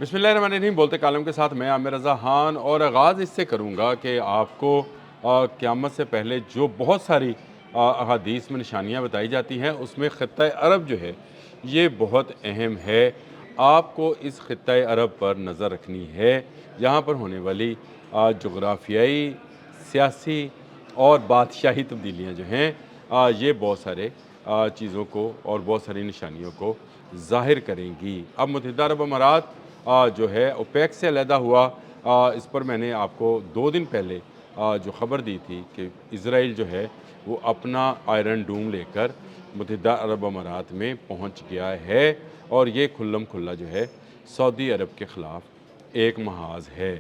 बिस्मिल्लाहिर्रहमानिर्रहीम। बोलते कालम के साथ मैं आमिर रज़ा खान, और आगाज़ इससे करूँगा कि आपको क़यामत से पहले जो बहुत सारी अहादीस में निशानियाँ बताई जाती हैं, उसमें ख़ित्ता अरब जो है ये बहुत अहम है। आपको इस ख़ित्ता अरब पर नज़र रखनी है। यहाँ पर होने वाली जुग़राफ़ियाई, सियासी और बादशाही तब्दीलियाँ जो हैं ये बहुत सारे चीज़ों को और बहुत सारी निशानियों को ज़ाहिर करेंगी। अब मुत्तहिदा अरब अमारात जो है ओपेक से अलहदा हुआ। इस पर मैंने आपको 2 दिन पहले जो ख़बर दी थी कि इज़राइल जो है वो अपना आयरन डूम लेकर मुत्तहिदा अरब अमारात में पहुंच गया है, और ये खुल्लम खुल्ला जो है सऊदी अरब के ख़िलाफ़ एक महाज़ है।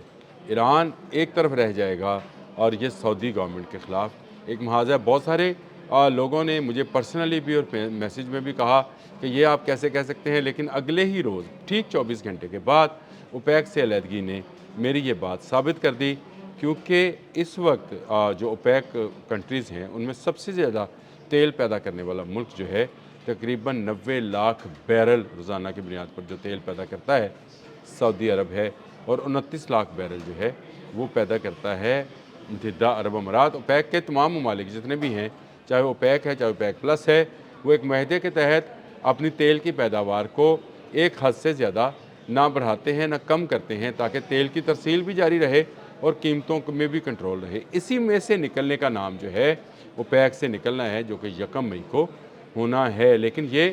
ईरान एक तरफ रह जाएगा और ये सऊदी गवर्नमेंट के ख़िलाफ़ एक महाज़ है। बहुत सारे लोगों ने मुझे पर्सनली भी और मैसेज में भी कहा कि ये आप कैसे कह सकते हैं, लेकिन अगले ही रोज़ ठीक 24 घंटे के बाद ओपेक से अलहदगी ने मेरी ये बात साबित कर दी, क्योंकि इस वक्त जो ओपेक कंट्रीज़ हैं उनमें सबसे ज़्यादा तेल पैदा करने वाला मुल्क जो है तकरीबन 90 लाख बैरल रोज़ाना की बुनियाद पर जो तेल पैदा करता है सऊदी अरब है, और 29 लाख बैरल जो है वो पैदा करता है मुत्तहिदा अरब अमारात। ओपेक के तमाम ममालिक जितने भी हैं, चाहे ओपेक है चाहे ओपेक प्लस है, वो एक माहदे के तहत अपनी तेल की पैदावार को एक हद से ज़्यादा ना बढ़ाते हैं ना कम करते हैं, ताकि तेल की तरसील भी जारी रहे और कीमतों में भी कंट्रोल रहे। इसी में से निकलने का नाम जो है ओपेक से निकलना है, जो कि 1 मई को होना है। लेकिन ये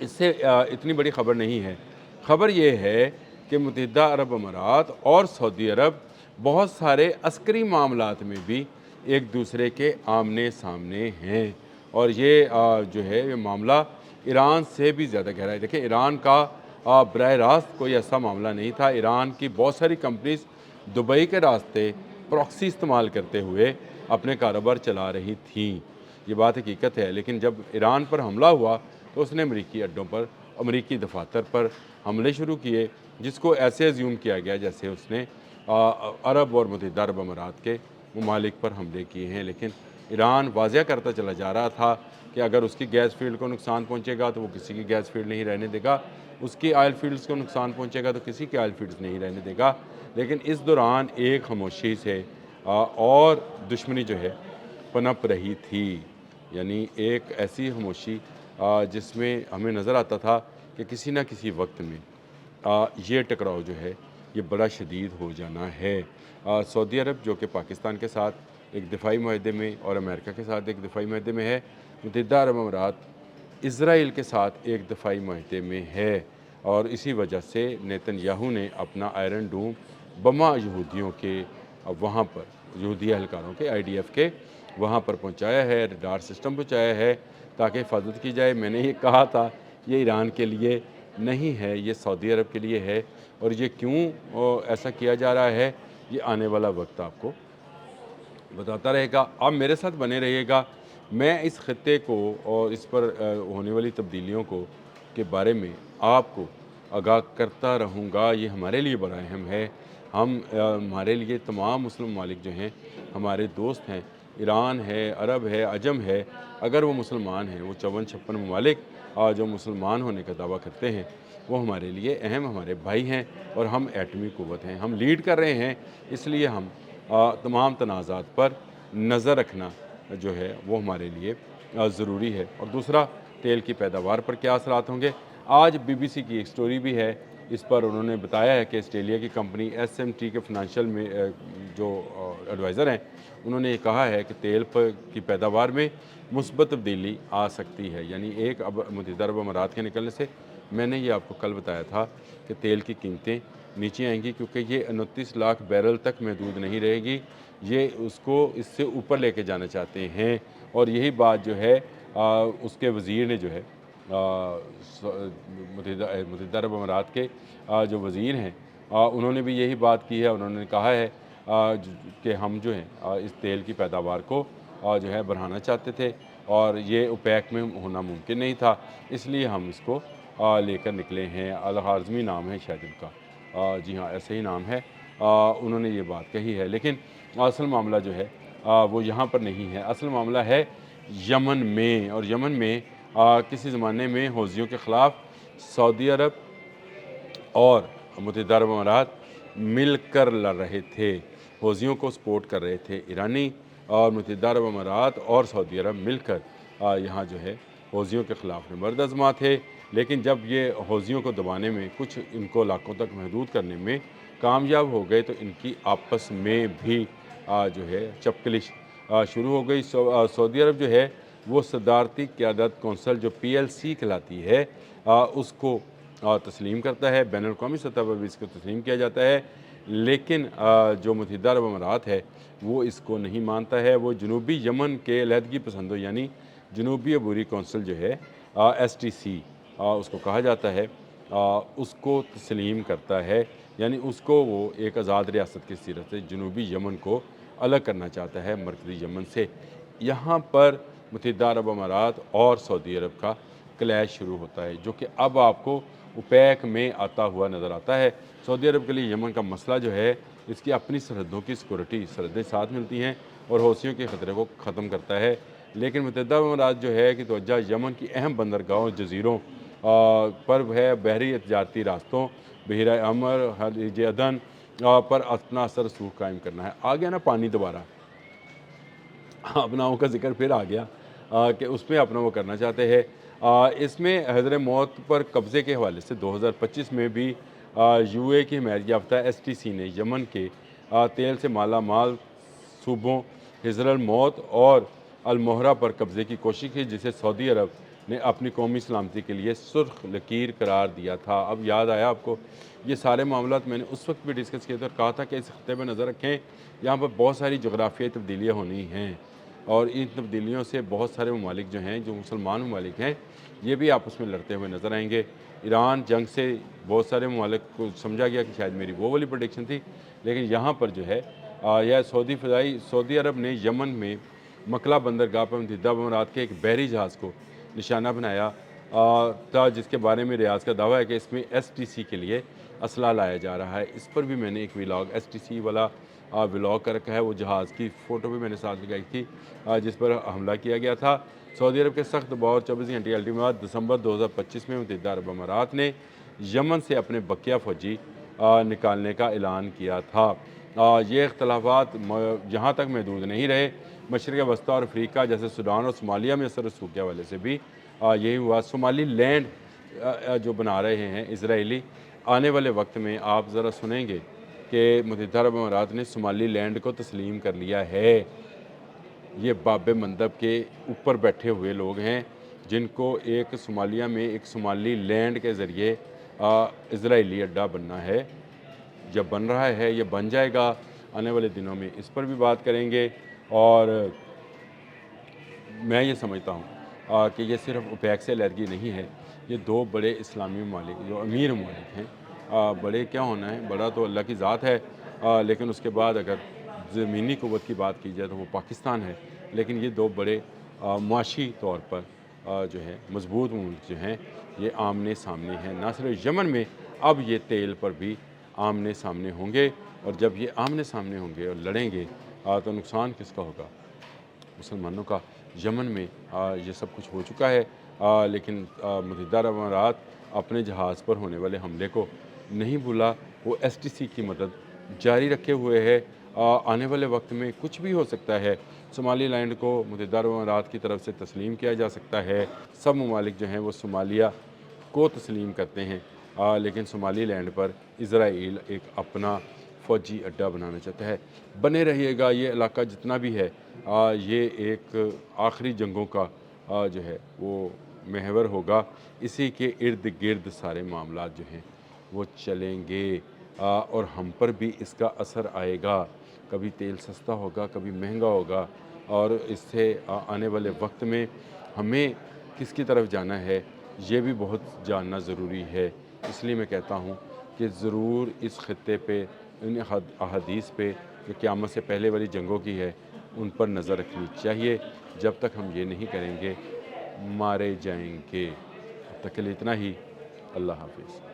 इससे इतनी बड़ी ख़बर नहीं है। ख़बर ये है कि मुत्तहिदा अरब अमारात और सऊदी अरब बहुत सारे अस्करी मामलात में भी एक दूसरे के आमने सामने हैं, और ये जो है ये मामला ईरान से भी ज़्यादा गहरा है। देखिए, ईरान का बराह रास्त कोई ऐसा मामला नहीं था। ईरान की बहुत सारी कंपनीज़ दुबई के रास्ते प्रॉक्सी इस्तेमाल करते हुए अपने कारोबार चला रही थीं, ये बात हकीकत है। लेकिन जब ईरान पर हमला हुआ तो उसने अमरीकी अड्डों पर, अमरीकी दफातर पर हमले शुरू किए, जिसको ऐसे अज्यूम किया गया जैसे उसने अरब और मुत्तहिदा अरब अमारात के ममालिक पर हमले किए हैं। लेकिन ईरान वाज़ह करता चला जा रहा था कि अगर उसकी गैस फील्ड को नुकसान पहुंचेगा तो वो किसी की गैस फील्ड नहीं रहने देगा, उसकी ऑयल फील्ड्स को नुकसान पहुंचेगा तो किसी की ऑयल फील्ड्स नहीं रहने देगा। लेकिन इस दौरान एक खामोशी से और दुश्मनी जो है पनप रही थी, यानी एक ऐसी खामोशी जिसमें हमें नज़र आता था कि किसी न किसी वक्त में ये टकराव जो है ये बड़ा शदीद हो जाना है। सऊदी अरब जो कि पाकिस्तान के साथ एक दिफाई माहदे में और अमेरिका के साथ एक दिफाई माहदे में है, मुत्तहिदा अरब अमारात इज़राइल के साथ एक दफ़ाई माहदे में है, और इसी वजह से नेतन्याहू ने अपना आयरन डूम बमा यहूदियों के वहाँ पर, यहूदी एहलकारों के, IDF के वहाँ पर पहुँचाया है, रडार सिस्टम पहुँचाया है ताकि हिफाजत की जाए। मैंने ये कहा था ये ईरान के लिए नहीं है, ये सऊदी अरब के लिए है, और ये क्यों ऐसा किया जा रहा है ये आने वाला वक्त आपको बताता रहेगा। आप मेरे साथ बने रहिएगा। मैं इस खित्ते को और इस पर होने वाली तब्दीलियों को के बारे में आपको आगाह करता रहूँगा। ये हमारे लिए बड़ा अहम है। हमारे लिए तमाम मुस्लिम ममालिक जो हैं हमारे दोस्त हैं। ईरान है, अरब है, अजम है, अगर वो मुसलमान हैं, वो 54-56 ममालिक जो मुसलमान होने का दावा करते हैं, वो हमारे लिए अहम, हमारे भाई हैं, और हम एटमी क़ुव्वत हैं, हम लीड कर रहे हैं। इसलिए हम तमाम तनाज़ात पर नज़र रखना जो है वो हमारे लिए ज़रूरी है। और दूसरा, तेल की पैदावार पर क्या असरात होंगे। आज BBC की एक स्टोरी भी है, इस पर उन्होंने बताया है कि ऑस्ट्रेलिया की कंपनी SMT के फाइनेंशियल में जो एडवाइज़र हैं, उन्होंने ये कहा है कि तेल की पैदावार में मुस्बत तब्दीली आ सकती है। यानी एक अब मुत्तहिदा अरब अमारात के निकलने से, मैंने ये आपको कल बताया था कि तेल की कीमतें नीचे आएंगी, क्योंकि ये 29 लाख बैरल तक महदूद नहीं रहेगी, ये उसको इससे ऊपर लेके जाना चाहते हैं। और यही बात जो है उसके वज़ीर ने जो है मुत्तहिदा अरब अमारात के जो वज़ीर हैं उन्होंने भी यही बात की है। उन्होंने कहा है कि हम जो हैं इस तेल की पैदावार को जो है बढ़ाना चाहते थे, और ये ओपेक में होना मुमकिन नहीं था, इसलिए हम इसको लेकर निकले हैं। अल-हाज़मी नाम है शायद इनका, जी हाँ ऐसे ही नाम है। उन्होंने ये बात कही है, लेकिन असल मामला जो है वो यहाँ पर नहीं है। असल मामला है यमन में, और यमन में किसी ज़माने में हौज़ियों के ख़िलाफ़ सऊदी अरब और متحدہ عرب امارات مل کر لڑ رہے تھے، حوثیوں کو سپورٹ کر رہے تھے ایرانی، اور متحدہ عرب امارات اور سعودی عرب مل کر یہاں جو ہے حوثیوں کے خلاف نبرد آزما تھے۔ لیکن جب یہ حوثیوں کو دبانے میں، کچھ ان کو علاقوں تک محدود کرنے میں کامیاب ہو گئے، تو ان کی آپس میں بھی جو ہے چپکلش شروع ہو گئی۔ سعودی عرب جو ہے وہ صدارتی قیادت کونسل جو PLC کہلاتی ہے اس کو تسلیم کرتا ہے، بین الاقوامی سطح پر بھی اس کو تسلیم کیا جاتا ہے، لیکن جو متحدہ عرب امارات ہے وہ اس کو نہیں مانتا ہے۔ وہ جنوبی یمن کے علیحدگی پسندوں یعنی جنوبی عبوری کونسل جو ہے STC اس کو کہا جاتا ہے، اس کو تسلیم کرتا ہے، یعنی اس کو وہ ایک آزاد ریاست کی صورت سے جنوبی یمن کو الگ کرنا چاہتا ہے مرکزی یمن سے۔ یہاں پر متحدہ عرب امارات اور سعودی عرب کا کلیش شروع ہوتا ہے، جو کہ اب آپ کو اوپیک میں آتا ہوا نظر آتا ہے۔ سعودی عرب کے لیے یمن کا مسئلہ جو ہے اس کی اپنی سرحدوں کی سیکورٹی، سرحدیں ساتھ ملتی ہیں اور حوثیوں کے خطرے کو ختم کرتا ہے، لیکن متحدہ عرب امارات جو ہے کہ توجہ یمن کی اہم بندرگاہوں، جزیروں پر ہے، بحری تجارتی راستوں، بحیرہ احمر، خلیج عدن پر اپنا اثر رسوخ قائم کرنا ہے۔ آ گیا نا پانی دوبارہ، اپناؤں کا ذکر پھر آ گیا کہ اس میں اپنا وہ کرنا چاہتے ہیں۔ اس میں حضر موت پر قبضے کے حوالے سے 2025 میں بھی UAE کی حمایت یافتہ STC نے یمن کے تیل سے مالا مال صوبوں حضر الموت اور المہرہ پر قبضے کی کوشش کی، جسے سعودی عرب نے اپنی قومی سلامتی کے لیے سرخ لکیر قرار دیا تھا۔ اب یاد آیا آپ کو، یہ سارے معاملات میں نے اس وقت بھی ڈسکس کیے تھے اور کہا تھا کہ اس خطے پہ نظر رکھیں، یہاں پر بہت ساری جغرافیائی تبدیلیاں ہونی ہیں، اور ان تبدیلیوں سے بہت سارے ممالک جو ہیں، جو مسلمان ممالک ہیں، یہ بھی آپس میں لڑتے ہوئے نظر آئیں گے۔ ایران جنگ سے بہت سارے ممالک کو سمجھا گیا کہ شاید میری وہ والی پریڈکشن تھی، لیکن یہاں پر جو ہے یہ سعودی عرب نے یمن میں مکلا بندرگاہ پر متحدہ عرب امارات کے ایک بحری جہاز کو نشانہ بنایا تھا، جس کے بارے میں ریاض کا دعویٰ ہے کہ اس میں STC کے لیے اسلحہ لایا جا رہا ہے۔ اس پر بھی میں نے ایک ولاگ STC والا ولاگ کر رکھا ہے، وہ جہاز کی فوٹو بھی میں نے ساتھ لگائی تھی جس پر حملہ کیا گیا تھا۔ سعودی عرب کے سخت دباؤ اور 24 گھنٹے الٹی بعد دسمبر 2025 میں متحدہ عرب امارات نے یمن سے اپنے بقیہ فوجی نکالنے کا اعلان کیا تھا۔ یہ اختلافات یہاں تک محدود نہیں رہے، مشرق وسطیٰ اور افریقہ جیسے سوڈان اور صومالیہ میں اثر رسوخ کے حوالے سے بھی یہی ہوا۔ صومالی لینڈ جو بنا رہے ہیں اسرائیلی، آنے والے وقت میں آپ ذرا سنیں گے کہ متحدہ عرب امارات نے صومالی لینڈ کو تسلیم کر لیا ہے۔ یہ باب مندب کے اوپر بیٹھے ہوئے لوگ ہیں جن کو ایک صومالیہ میں ایک صومالی لینڈ کے ذریعے اسرائیلی اڈا بننا ہے، جب بن رہا ہے، یہ بن جائے گا آنے والے دنوں میں، اس پر بھی بات کریں گے۔ اور میں یہ سمجھتا ہوں کہ یہ صرف اوپیک سے علیحدگی نہیں ہے، یہ دو بڑے اسلامی ممالک جو امیر ممالک ہیں، بڑے کیا ہونا ہے، بڑا تو اللہ کی ذات ہے، لیکن اس کے بعد اگر زمینی قوت کی بات کی جائے تو وہ پاکستان ہے، لیکن یہ دو بڑے معاشی طور پر جو ہے مضبوط ملک جو ہیں، یہ آمنے سامنے ہیں۔ نہ صرف یمن میں، اب یہ تیل پر بھی آمنے سامنے ہوں گے، اور جب یہ آمنے سامنے ہوں گے اور لڑیں گے تو نقصان کس کا ہوگا؟ مسلمانوں کا۔ یمن میں یہ سب کچھ ہو چکا ہے، لیکن متحدہ عرب امارات اپنے جہاز پر ہونے والے حملے کو نہیں بھولا، وہ STC کی مدد جاری رکھے ہوئے ہے۔ آنے والے وقت میں کچھ بھی ہو سکتا ہے، صومالی لینڈ کو متحدہ عرب امارات کی طرف سے تسلیم کیا جا سکتا ہے۔ سب ممالک جو ہیں وہ صومالیہ کو تسلیم کرتے ہیں، لیکن صومالی لینڈ پر اسرائیل ایک اپنا فوجی اڈا بنانا چاہتا ہے۔ بنے رہیے گا، یہ علاقہ جتنا بھی ہے یہ ایک آخری جنگوں کا جو ہے وہ محور ہوگا، اسی کے ارد گرد سارے معاملات جو ہیں وہ چلیں گے، اور ہم پر بھی اس کا اثر آئے گا، کبھی تیل سستا ہوگا، کبھی مہنگا ہوگا، اور اس سے آنے والے وقت میں ہمیں کس کی طرف جانا ہے یہ بھی بہت جاننا ضروری ہے۔ اس لیے میں کہتا ہوں کہ ضرور اس خطے پہ، ان احادیث پہ جو قیامت سے پہلے والی جنگوں کی ہے، ان پر نظر رکھنی چاہیے۔ جب تک ہم یہ نہیں کریں گے مارے جائیں گے۔ اب تک کے لیے اتنا ہی، اللہ حافظ۔